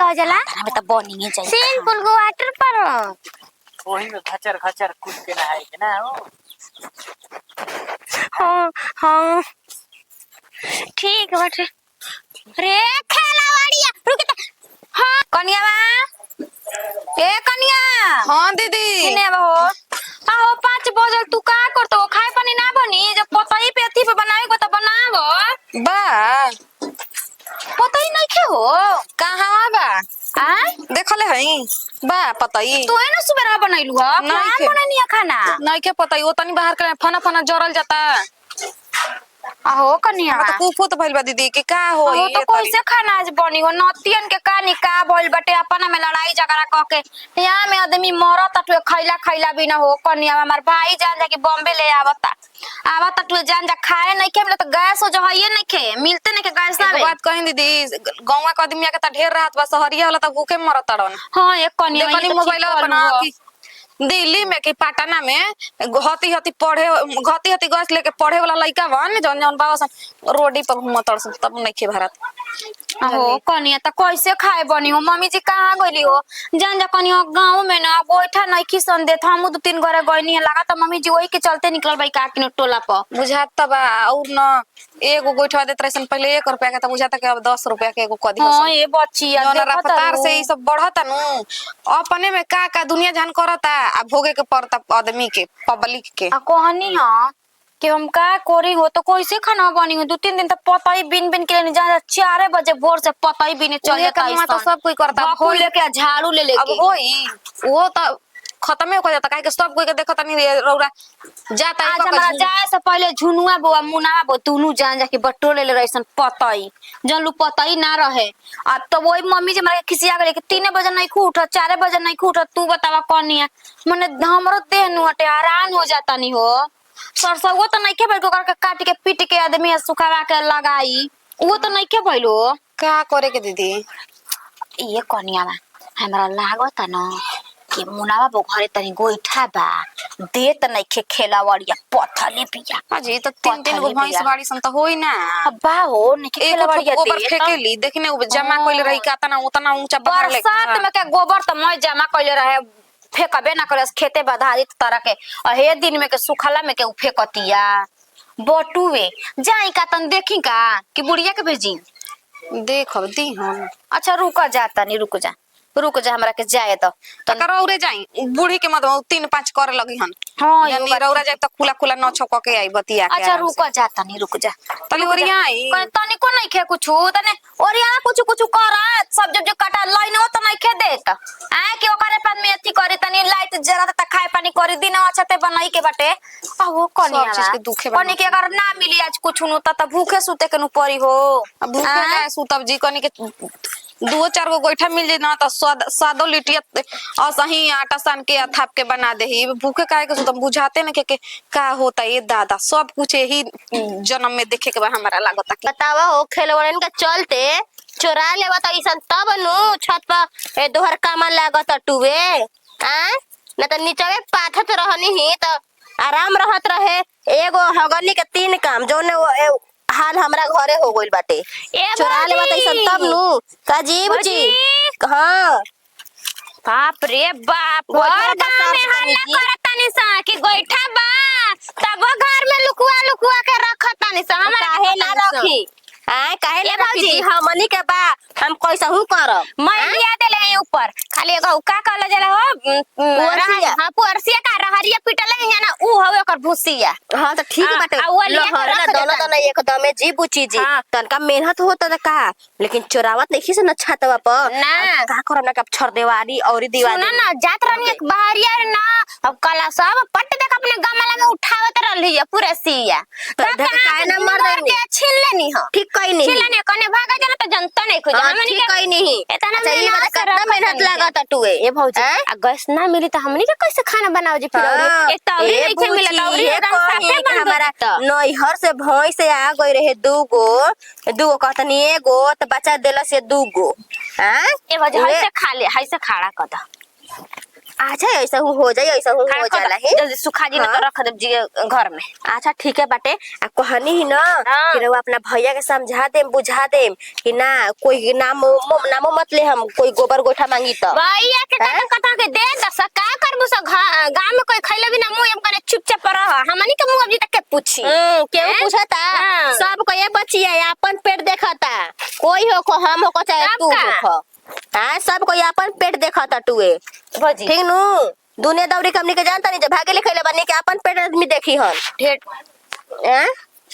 कहा जाला हमें तो बनी है चाहिए सिंपल को वाटर पर वही में खचर खचर कूद के नहाए के ना हो। हाँ हाँ ठीक है बटे रे खेलावाड़िया रुक त हाँ कन्या बा ए कन्या हाँ दीदी किने बा हो हो 5 बजल तू का करतो खाए पानी ना बनी जब पतई पे अथी पे बनावे को त बनावो बा पतई नहीं खे हो कहाँ बा आ देखले हई बा पताई तू है ना सुबह बनैलू ह नहीं कौन खे। बनैनी खाना नहीं के पताई वो तनी बाहर के फना फना जरल जाता आहो कन्या तो कुफुत भइल बा दीदी के का होई हो तो कैसे खाना आज बनी हो नतियन के का निका भइल बटे अपना में लड़ाई झगड़ा क के यहाँ में आदमी मरत टुए खैला खैला भी ना हो कन्या हमार भाई जान जा कि बॉम्बे ले आवता टुए जान जा खाए नहीं के मिले तो गैस हो जहइए नहीं के मिलते नहीं के गैस ना बात कहीं दीदी गौवा के आदमी के त ढेर राहत बा सहरिया वाला त भूखे मरत तड़न हां एक कन्या देखनी मोबाइल अपना दिल्ली में कि पटना में घती हती पढ़े घती हती गैस लेके पढ़े वाला लइका बन जौन जौन बाबा रोडी पर घूमत तब नहीं खे भारत हो कन्या त कैसे खाए बनी हो मम्मी जी कहाँ गइली हो जान जा कन्या गांव में ना गोइठा नहीं खिसन देत हम 2-3 घरे गइनी लगा त मम्मी जी वही के चलते निकल भाई का किनो टोला पर बुझात त बा और न एगो गोइठा देत रहिसन पहले 1 रुपया के त बुझाता कि अब 10 रुपया के एगो कदी हां ये बच्चिया जौन देखत रफ्तार से ई सब बढ़ता नु अपने में का दुनिया जान करता आ भोगे के पड़ता आदमी के पब्लिक के आ कहनी हां कि हम का करी हो तो कैसे खाना बनी हो 2-3 दिन तक पताई बिन बिन के जा 4 बजे भोर से पताई बिने चल जाता है तो सब कोई करता बापू लेके झाड़ू ले लेके अब होई वो तो खत्म हो जाता काहे के सब कोई के देखता नहीं रौरा जाता आज हमारा जाए से पहले झुनुआ बुआ मुनावा बो तुनु जान जा के बटोले ले रहिसन पताई जन लू पताई ना रहे अब तो वही मम्मी जे हमरा खिसिया गेले कि 3 बजे नहीं उठ 4 बजे नहीं उठ तू बतावा कनिया मने हमरो देह नु हटे हैरान हो जाता नहीं हो सरसों तो नहीं के भाई को काट के पीट के आदमी सुखावा के लगाई वो तो नहीं के भइलो का करे के दीदी ये कनिया बा हमरा लागत न कि मुनावा बो घरे तनी गोइठा बा देत नहीं के खेलावड़िया पथले पिया हाजी तो 3 गो भैंस बाड़ी सन त होई ना अब्बा हो नहीं के खेलावड़िया दे गोबर फेकेली देखने जमा कइले रही का तना उतना ऊंचा बाहर ले बरसात में के गोबर त मैं जमा कइले रहे फेकबे ना करे खेते बधारी तरह के अहे दिन में के सुखला में के फेकतिया बटुए जाई का तन देखी का कि बुढ़िया के भेजी देखब दी हम अच्छा रुक जाता नहीं रुक जा हमरा के जाए तो रौरे जाई बूढ़ी के मत 3-5 करे लगी हन हां यानी रौरा जाए त खुला खुला न छक के आई बतिया के अच्छा रुक जाता नहीं रुक जा तनी ओरिया आई तनी को नहीं खे कुछ तने ओरिया कुछ कर सब जब जो काटा लाइन हो त नहीं खे देत आ कि ओकरे पास में अथी करे तनी लाइट जरा त खाए पानी करे दिन अच्छा ते बनाई के बाटे आ वो कनिया सब चीज के दुखे कनी के अगर ना मिली आज कुछ नु त भूखे सुते के नु परी हो भूखे ना सुतब जी कनी के 2-4 गो गोइठा मिल जाए ना तो सादो लिटिया असही आटा सान के थाप के बना दे ही भूखे काहे के सुतम बुझाते न के का होता ये दादा सब कुछ यही जन्म में देखे के बा हमरा लागता कि बतावा हो खेलवड़न के चलते चोरा लेवा त इसन तब नु छत पर ए दोहर कामा लागत टुवे आ न त नीचवे पाथत रहनी ही त आराम रहत रहे एगो हगनी के 3 काम जोने हाल हमरा घरे हो गइल बाटे चोरा लेवा त इसन तब नु का जीव जी हां बाप रे बाप घर गांव में हल्ला करतानी सा कि गोइठा बा तब घर में लुकुआ के रखतानी सा हमरा काहे ना रखी आय काहे ना रखी हमनी के बा हम कैसा हूं करब मैं लिया देले है ऊपर खाली एगो का कहला जाला हो पुअरसिया। हां पुअरसिया का रहरिया पिटले है ना ऊ हवे ओकर भूसिया हां त ठीक बाटे लहर दोनों दोनों एकदम जी बुची जी तनका मेहनत होता त का लेकिन चोरावत नहीं से न छतवा पर ना का करब ना कब छर देवारी और दीवारी सुना ना जात रहनी एक बहरिया ना अब कला सब पट देख अपने गमला में उठावत रहली है पूरे सिया काहे ना मर देनी छीन लेनी हो ठीक कई नहीं छीन लेनी कने भागा जाना त जनता नहीं खुद हमनी ठीक कई नहीं इतना अच्छा ये बता कितना मेहनत लागत टुए ए भौजी आ गैस ना मिली त हमनी के कैसे खाना बनाओ जी फिर एक तौरी नहीं के मिला तौरी एकदम साफे बन हमारा नैहर से भैंस से आ गई रहे 2 गो कहतनी एगो त बच्चा देला से 2 गो हां ए भौजी हाय से खा ले हाय से खाड़ा कद अच्छा ऐसा हो जाए ऐसा हो जाला है जल्दी सुखा जी ने तो रख दे जी घर में। अच्छा ठीक है बाटे आ कहनी ही ना हाँ। कि रउआ अपना भैया के समझा देम बुझा देम कि ना कोई नामो मत ले हम कोई गोबर गोठा मांगी तो भैया के हैं? कथा के दे दस का करबू स गांव में कोई खइले भी ना मुंह हम करे चुपचाप रह हमनी के मुंह अभी तक के पूछी केहू हैं? पूछता हाँ। सब को ये बचिया अपन पेट देखता कोई हो को हम हो को चाहे तू सबका। हो को हां सब को अपन पेट देखता टुए भौजी ठीक नु दुनिया दौरी हमनी के जानता नहीं जे भागे लिखैले बनी के अपन पेट आदमी देखी हन ढेर हैं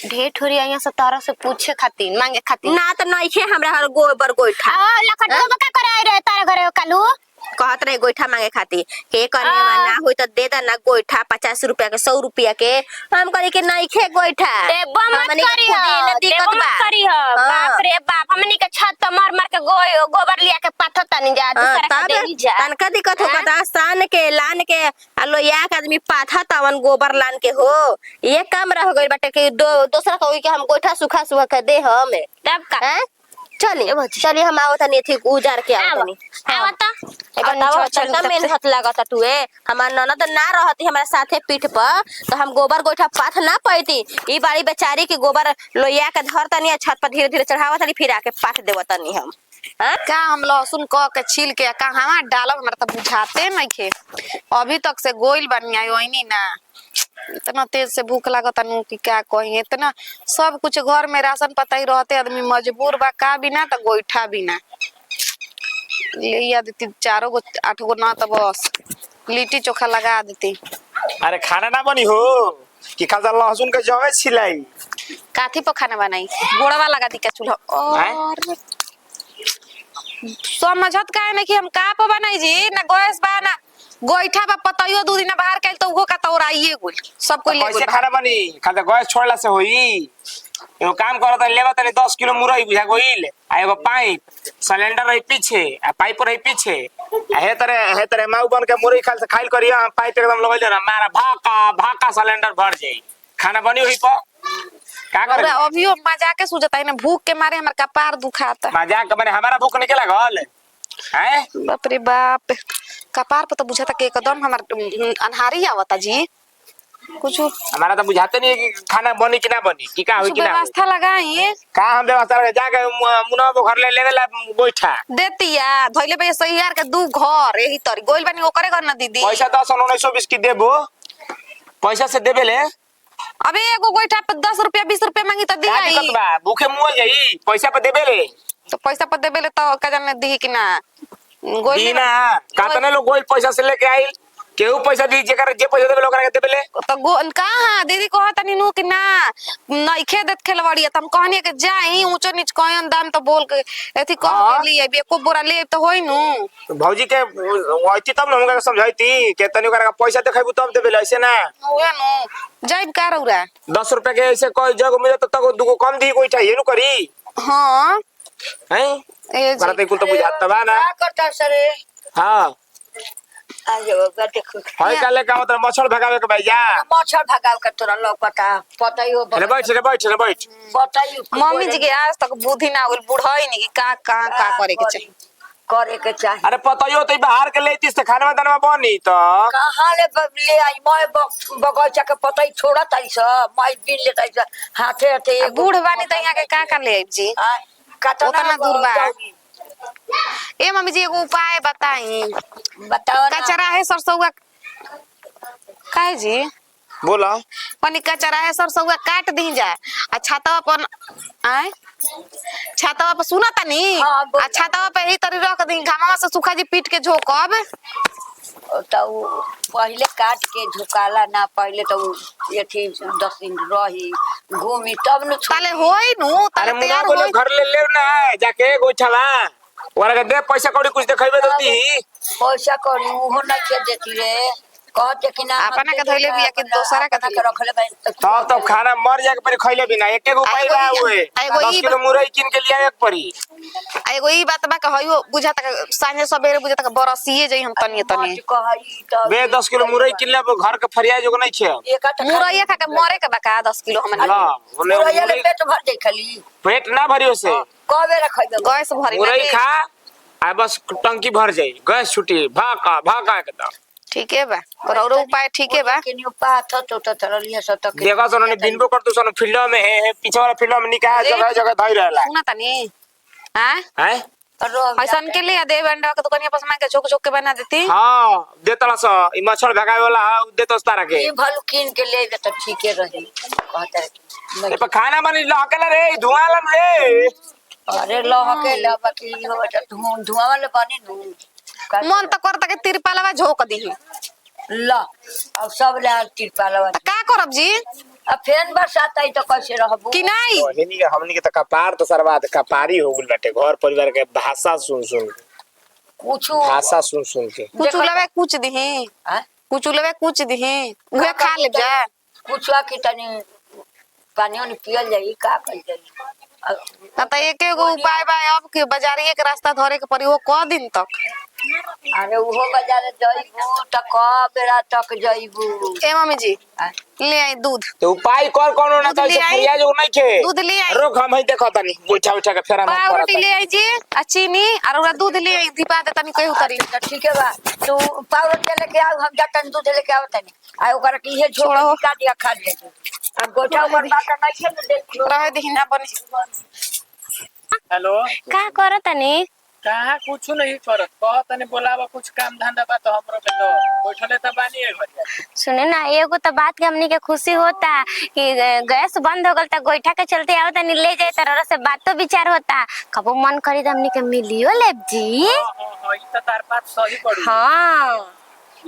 ढेर ठोरी आइया से तारा से पूछे खातिर मांगे खातिर ना तो नहीं खे हमरा हर गोबर गोइठा आ लखटवा का करे आइ रहे तारा घरे कालू कहत रहे गोइठा मांगे खातिर के करे ना होई तो दे दा ना गोइठा 50 रुपया के 100 रुपया के हम करे के नहीं खे गोइठा देबो मत हमनी के करी खुदे न देबो दिक्कत मत बा करी बाप रे बाप हमनी के छत तो मार मार के गोबर लिया के पाथत तनी जा दूसरा के देली जा तनका दिक्कत हो कदा सान के लान के अलो या के आदमी पाथा तवन गोबर लान के हो ये काम रह गइल बाटे कि दूसरा कोई के हम गोइठा सुखा सुखा के दे हम तब का हैं चलिए हम आवत नहीं थी उजार के आवत नहीं आवता चलता मेहनत लागत टुए हमार ननद ना रहती हमारे साथे पीठ पर तो हम गोबर गोइठा पाथ ना पैती ई बाड़ी बेचारी के गोबर लोया के धरतनी छत पर धीरे धीरे चढ़ावत तनी फिर आके पाथ देवतनी हम हां का हम लहसुन क के छील के कहां डालब हमरा तो बुझाते नहीं खे अभी तक से गोइल बनिया ओइनी ना इतना तेज से भूख लागत नु कि क्या कही इतना सब कुछ घर में राशन पता ही रहते आदमी मजबूर बा का बिना तो गोइठा बिना ले आ देती 4 गो 8 गो ना तो बस लिट्टी चोखा लगा देती अरे खाना ना बनी हो कि खाजा लहसुन के जवे छिलाई काथी पर खाना बनाई गोड़वा लगा दी का चूल्हा और समझत का है ना कि हम का पर बनाई जी ना गैस बा ना गोइठा बा पतइयो 2 दिन बाहर कैल तो उहो का तौराइए गुल सब कोई ले कैसे गुल खाना बनी खाजा गैस छोड़ला से होई एगो काम करत लेबा तनी 10 किलो मुरई बुझा गइल आ एगो पाइप सिलेंडर रही पीछे आ पाइप रही पीछे आ हे तरे माऊ बन के मुरई खाल से खाइल करिया पाइप एकदम लगइले ना मारा भाका भाका सिलेंडर भर जाई खाना बनी होई प का करे पूरा अभियो मजाक के सुझता है ना भूख के मारे हमर कपार दुखाता मजाक के माने हमारा भूख निकल लागल हैं बाप रे बाप कपार पर तो बुझाता कि एकदम हमर अनहारी आवता जी कुछ हमारा तो बुझाते नहीं है कि खाना बनी कि ना बनी कि का होई कि ना होई। व्यवस्था लगाई का हम व्यवस्था लगा जाके मुना को घर ले लेवेला गोइठा देतिया धइले बे सहियार के 2 घर एही तरी गोइल बानी ओकरे घर ना दीदी पैसा 10-19-20 की देबो पैसा से देबे ले अबे एगो गोइठा पे 10 रुपया 20 रुपया मांगी तो का दिक्कत दिया बा भूखे मुआ जाई पैसा पे देबे ले तो पैसा पर देबे ले तो का जाने दी कि ना गोइल दीना कातने लोग गोइल पैसा से लेके आइल केहू पैसा दी जेकर जे पैसा देबे लोग के देबे ले तो कहां दीदी कहता नीनू कि ना नइखे देत खेलवाड़ी त हम कहनी के जाई ऊंचो नीच कहन दाम तो बोल के एथी कह हाँ। के लिए एको बोरा ले तो होई नु भौजी के वैती तब न हमका समझाइती के तनी ओकरा पैसा देखाइबू तब देबे ले ऐसे ना ओए नु जाइब का रौरा 10 रुपया के ऐसे कोई जगह मिले तो तक दुगो कम दी गोइठा ये नु करी हां हैं ए जी करते कुल तो बुझात बा ना करता सरे हां आयो देखो होय काले का मतलब मछल भगावे के भैया मच्छर भगाव के तोरा लौकता पताइयो रे बैठ बताइयो मम्मी जी के आज तक बुद्धि ना होल बुढ़ाई नहीं कि का करे के चाहिए करे के चाहिए अरे पताइयो तो बाहर के लेतीस त खाना में दाना बनी तो कहाँ ले आई मैं बगैचा के पताई छोड़ा ताई स मैं बिन ले ताई स हाथे हाथे बूढ़ बानी त यहाँ के का ले आइब जी उतना दूर बा ए मम्मी जी एगो उपाय बताई बताओ ना कचरा है सरसौआ काहे जी बोला पनी कचरा है सरसौआ काट दी जा आ छातवा पर आए छातवा पर सुना तनी हाँ, बोल। आ छातवा पे ही तरी रख दी घामवा से सुखा जी पीट के झोकब तो पहले काट के झुकाला ना पहले तो ये थी 10 दिन रही घूमी तब न ताले होई नु अरे ताले मुना तैयार बोले होई घर ले ले ना जाके गोइठाला ओरा के दे पैसा कौड़ी कुछ देखाइबे तो दी पैसा करी उहो नहीं के देती रे कहते कि ना अपना के धइले बिया कि दोसरा के धइले? रखले भाई तब खाना मर जाके परी खइले बिना एके गो उपाय बा हुए एगो 10 ई किलो मुरई किन के लिया एक परी आ एगो ई बात बा के हइयो बुझाता के सांझे सबेरे बुझाता के बरसिए जई हम तनी तनी कहई तो बे 10 किलो मुरई किन ले घर के फरिया जो नहीं छे एक आटा मुरैया खा के मरे के बा का 10 किलो हमन हां ओने मुरैया ले मुरई पेट भर दे खाली पेट ना भरियो से कबे रखई दे गैस भरी मुरई खा आ बस टंकी भर जाई गैस छुटी भाका भाका एकदम ठीक है बा और औरो उपाय ठीक है बा। के न्यू पाथ तो तरलिया सत के देखा सोना ने दिन भर कर तू सोना फील्ड में है पीछे वाला फील्ड में निकाह जगह जगह धई रहला सुना तनी हां हैं ऐसन के लिए दे अंडा के दुकानिया पास में के चोक चोक के बना देती। हां देतला स ई मच्छर भगावे वाला देतस तारा के ये भलू कीन के ले त ठीके रही कहता है ए पर खाना बनी लहकेला रे धुआं ला रे अरे लहके लबा की हो धुआं वाले बनी नु मन तो करता के तिरपालवा झोक दी। ला अब सब ले तिरपालवा का करब जी अब फेन बरसात आई तो कैसे रहबू कि नहीं ओहनी के हमनी के त कपार तो सरबाद कपारी हो गेल बाटे घर परिवार के भाषा सुन सुन कुछ भाषा सुन सुन के कुछ लवे कुछ दिही कुछ लवे कुछ दिही उहे खा ले जा कुछ की तनी पानी उनी पियल जाई का कल जाई त एक एगो उपाय बा अब के बाजारिए के रास्ता धरे के पड़ी वो क दिन तक। अरे उहो बाजार जाइबू त क बेरा तक जाइबू ए मम्मी जी ले आई दूध तो उपाय कर कोनो ना दूध तो ले आई। फरिया जो नहीं के दूध ले आई। रोक हम ही देखो तनी बैठा बैठा के फेरा ना पाव रोटी ले आई जी आ चीनी और ओरा दूध ले आई दीपा दे तनी कहीं उतरी। त ठीक है बा तू पाव रोटी लेके आओ हम जातन दूध लेके आओ तनी आ ओकरा की हे छोड़ छोड़ो। का दिया खा ले अब गोठा ऊपर बात नहीं है देख लो रहे दिही ना बनी। हेलो का करत तनी कहाँ कुछ नहीं करत कह तनी बोलावा कुछ काम धंधा बा तो हमरो के दो बैठले त बानी है घरिया सुने ना एगो तो बात के हमनी के खुशी होता कि गैस बंद हो गल त गोईठा के चलते आओ तनी ले जाए तरह से बात तो विचार होता कबो मन करी त हमनी के मिलियो लेब जी। हां ई त तार बात सही पड़ी हाँ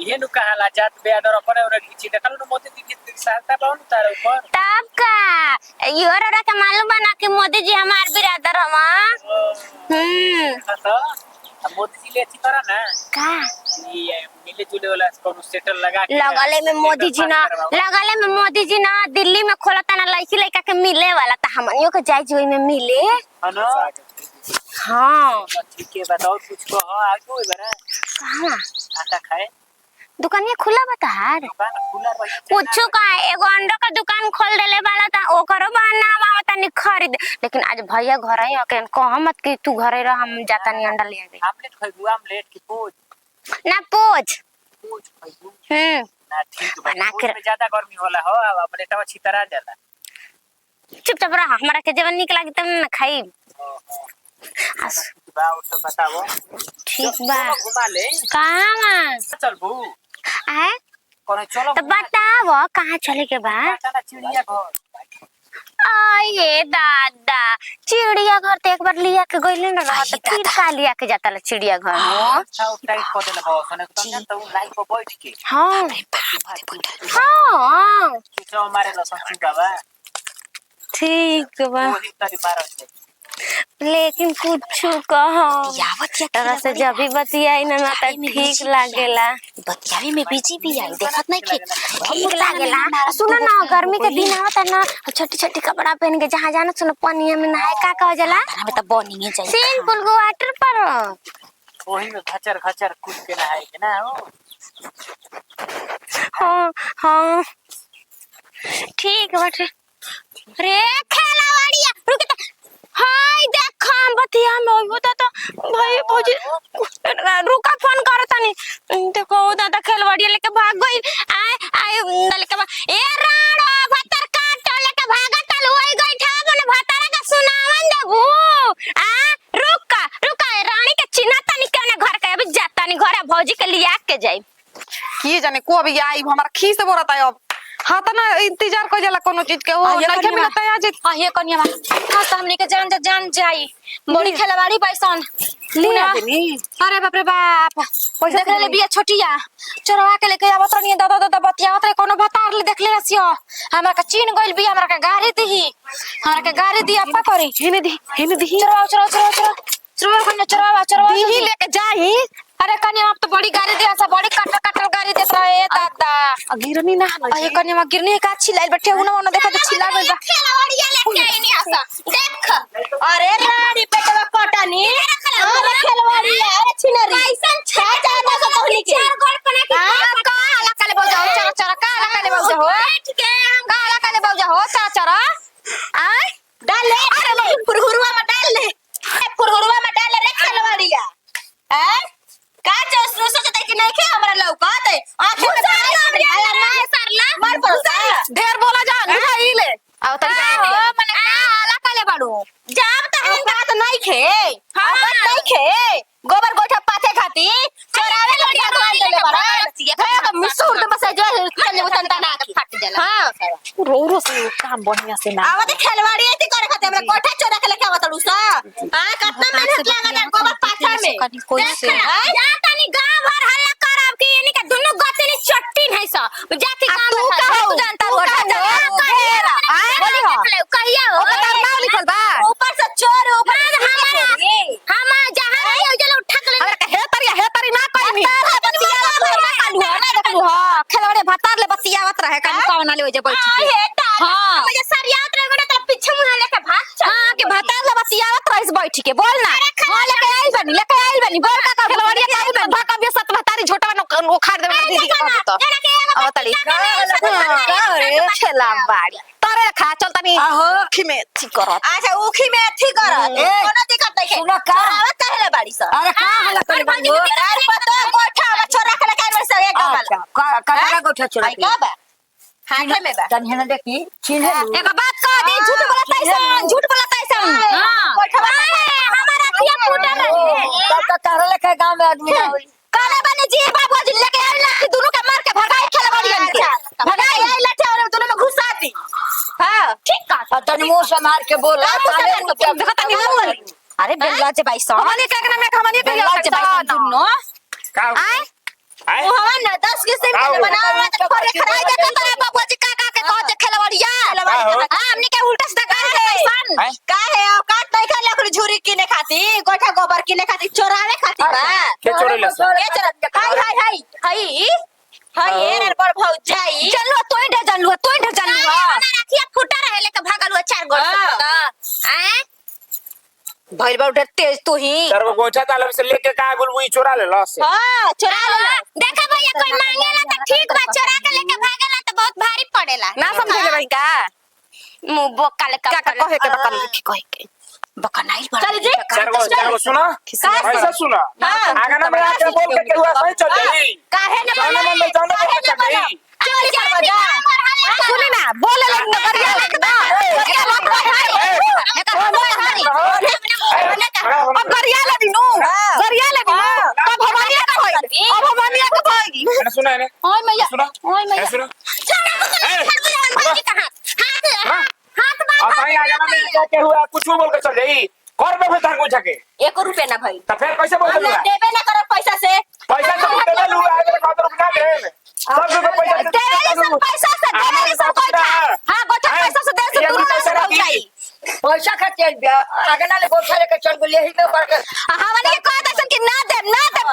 इहे नु कहाला जात बेदर अपन और घिची देखल न मोती दी सालता पाउन तार ऊपर तब का योर के मालूम बना कि मोदी जी हमार बिरादर हवा। तो अब मोदी जी ले अच्छी तरह ना का ये मिले जुले वाला कोनो सेटल लगा के लगले में मोदी जी ना लगले में मोदी जी ना दिल्ली में खोलता ना लड़की लड़का के मिले वाला त हमनियो के जाई जोई में मिले। है ना हाँ ठीक है बताओ कुछ को हां आगो बरा कहाँ आटा खाए दुकानिया खुला बतार दुकान खुला रही कुछ का एगो अंडा का दुकान खोल देले वाला था ओकरो बहाना आवा तनी खरीद लेकिन आज भैया घर आई के कह मत कि तू घरे रह हम जाता नहीं अंडा ले आवे आमलेट खाइबू आमलेट की पोज ना पोच पोज खाइबू ना ठीक बा बना पोज के में ज्यादा गर्मी होला हो अब आमलेटवा छितरा जाला चुपचाप रह हमरा के जवन निक लागी तब ना खाई बा तो बताओ ठीक बा घुमा ले कहां में चलबू है कोने चलो तो बताओ कहाँ चले के बा चला चिड़िया घर आये दादा चिड़िया घर तो एक बार लिया के गइले ना रहा तो फिर का लिया के जाता ला चिड़िया घर में। अच्छा टाइट कर देला बॉस ने तो तो लाइक पर बैठ के हाँ हाँ किचो मारे लो संची बाबा ठीक बा वही तरी मारत लेकिन कुछ कहो तरह से जब भी बतियाई ना ना तो ठीक लागेला बतियावी में बिजी भी आई देखत नहीं कि ठीक लागेला। सुनो ना गर्मी के दिन आवता ना छोटी छोटी कपड़ा पहन के जहाँ जाना सुनो पानी में नहाए का कह जाला हमें तो बॉर्निंग चाहिए सिंपल गो वाटर पर वही में खचर खचर कूद के नहाए के ना हो हाँ हाँ ठीक बाटे रे खेलावाड़िया रुक हाय देख हम बतिया में होइबो तो भाई भौजी रुका फोन करतानी देखो दादा खेलवाड़िया लेके भाग गई आए लेके ए राणो भतर काट लेके भागत होई गई था बने भतर का सुनावन देबू रुका रानी के चिन्हा तनी केने घर के अभी जाता नहीं घरे भौजी के लिया के जाई की जाने को अभी आई हमारा खीस बोलता है अब हाँ तो ना इंतजार कर जाला कोनो चीज के वो नहीं मिलता है आज ये कनिया हां तो हमनी के जान जाई बड़ी खेलवाड़ी पैसन ले आदमी अरे बाप रे बाप देख ले बिया छोटिया चोरवा के लेके आवत रहनी दादा बतियावत रहे कोनो बतार ले देख ले रसियो हमरा के चीन गइल बिया हमरा के गाड़ी दही हमरा के गाड़ी दी अपा करी हेने दी चोरवा कनिया दी लेके जाई अरे कनिया आप तो बड़ी गाड़ी दिया सा बड़ी कटल गाड़ी देत रहे दादा गिरनी ना ये कनिया गिरनी का छिलाइल बैठे उना देखा तो छिला गइल बा खेलवाड़िया लेके आई नहीं आसा देख अरे रानी पेटवा कटनी अरे खेलवाड़िया अरे छिनरी कैसन छा जाना तो कहली के चार गोड़ पना के का हला काले बोल जाओ चरा का हला काले बोल जाओ बैठ के हम का हला काले बोल जाओ चरा आय डाल ले अरे फुरहुरुआ में डाल ले फुरहुरुआ में डाल रे खेलवाड़िया हैं का जो सोचते कि नहीं के हमरा लौकत आंखें में ना सरला मार पड़ता ढेर बोला जान भाई ले आओ तनी मने आला काले बाड़ू जाब त हम बात नहीं खे बात नहीं खे गोबर गोठा पाथे खाती चोरावे लड़िया दुकान देले बड़ा है मिसुर दे बस जो चले उतन तना फट जाला हां रो से काम बढ़िया से ना आवत खेलवाड़ी ऐती करे खाते हमरा गोठा चोरा के लेके आवत लूसा हां कितना मेहनत लागल गोबर पाथा में कोई से जा तनी गांव भर हल्ला करब कि इनी के दुनु गतिनी चट्टी है सा जाति काम तू कहू जानता तू बोली हो कहिया हो ओकर नाम लिखल बा ऊपर से चोर ऊपर से हम जहां रही उजल उठा के हमरा हे तरी ना कहनी खेलवाड़े भतार ले बतियावत रहे काम कौन ले जे बैठ के हां मुझे सरियात रहे तो पीछे मुंह लेके भाग हां के भतार ले बतियावत रहिस बैठ के बोल ना हां लेके आइल बनी बोल का खेलवाड़िया काई में भाका भी सत भतारी झोटा न उखाड़ देबे दीदी कहबो तो आओ तली अरे खेला बाड़ी तारे खा चल तनी आखी में ठीक करत अच्छा उखी में थी कर कोनो दिक्कत नहीं है सुनो का आवत कहले बाड़ी सा अरे का हल्ला करे बाबू अरे पता गोठा में छोरा के लेके आइल से एक गमल का का गोठा छोड़ा का बा हाथ में बा तनी है ना देखी छीन एक बात कह दी झूठ बोलता है हां गोठा हमारा किया फूटा रहे तब तक तारा लेके गांव में आदमी ना होई काले बने जी बाबू जी लेके आइल ना कि दोनों के मार के भगाई खेलवाड़ियन के भगाई आई लठे और दोनों में घुसा दी हां ठीक का तनी मुंह से मार के बोल देखो तनी बोल अरे बेल्ला जे भाई साहब हमनी के नाम में हमनी के बेल्ला जे भाई साहब दुनो का आए आए वो हवा ना 10 के से बनावा तो फरे खराई दे तो बाबू जी का के कह खेलवाड़िया हां हमनी के उल्टा सीधा कर सन आए का है औकात नहीं कर लकड़ी झुरी किने खाती गोठा गोबर किने खाती चोरावे खाती बा के चोरे ले के चोरा हाय हाय ये रे बड़ भौ जाई चलो तोई ढे जानलू हमारा रखिया फूटा रहे लेके भागलू 4 गोल से आए भइल बा उधर तेज तू ही तरव गोठा तालब से लेके का गुलबुई चोरा ले लस हां चोरा ले देखा भैया कोई मांगेला तो ठीक बा चोरा के लेके भागेला तो बहुत भारी पड़ेला ना समझे भाई का मुंह बोका ले का कहे के बता लिखी कहे के बकनाइल बड़ा चल जी चार गो सुना ऐसा सुना आगे ना मैं आके बोल के केहुआ सही चल जाई काहे न जाना मन में जाना के चल जाई चल जा बजा सुनी ना बोले लग गरिया लग ना गरिया लग अब गरिया लगी नु गरिया लगी नु तब हमारिया का होई अब हमारिया का होई मैंने सुना है ने ओए मैया सुना ओए मैया सुना हाथ और कहीं आगे ना मैं जाके हुआ कुछ बोल के चल जाई कर में फिर को छके 1 रुपया ना भाई तो फिर कैसे बोल हम दूंगा देबे ना करो पैसा से पैसा तो दे लू आगे का तो रुपया दे सब जो पैसा पैसा से देले सब गोठा हां गोठा पैसा से दे से ये दूर पैसा ना रखी। जाई पैसा खातिर आगे ना ले गोठा लेके चल गेली यही में पड़ के हमने के कहत सन कि ना दे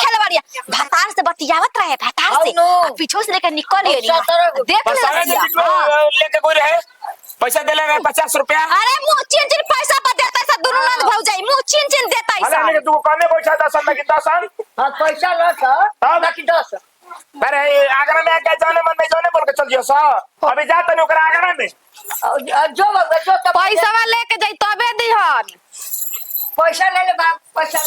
खेलवाड़िया भतार से बतियावत रहे भतार से नो। और पीछे से लेकर निकल ये देख बस सारे ले लेके कोई रहे पैसा दे ले 50 रुपया अरे मुंह चिन पैसा पर देता है सब दोनों नंद भाव जाई मुंह चिन देता है अरे सब लेके तू कने पैसा 10 में कितना सन हां पैसा ला था बाकी 10 अरे आगरा में क्या जाने मन में जाने बोल के चल जियो सा अभी जा तने ओकरा आगरा में जो पैसा लेके जाई तबे दिहन पैसा ले ले बाप पैसा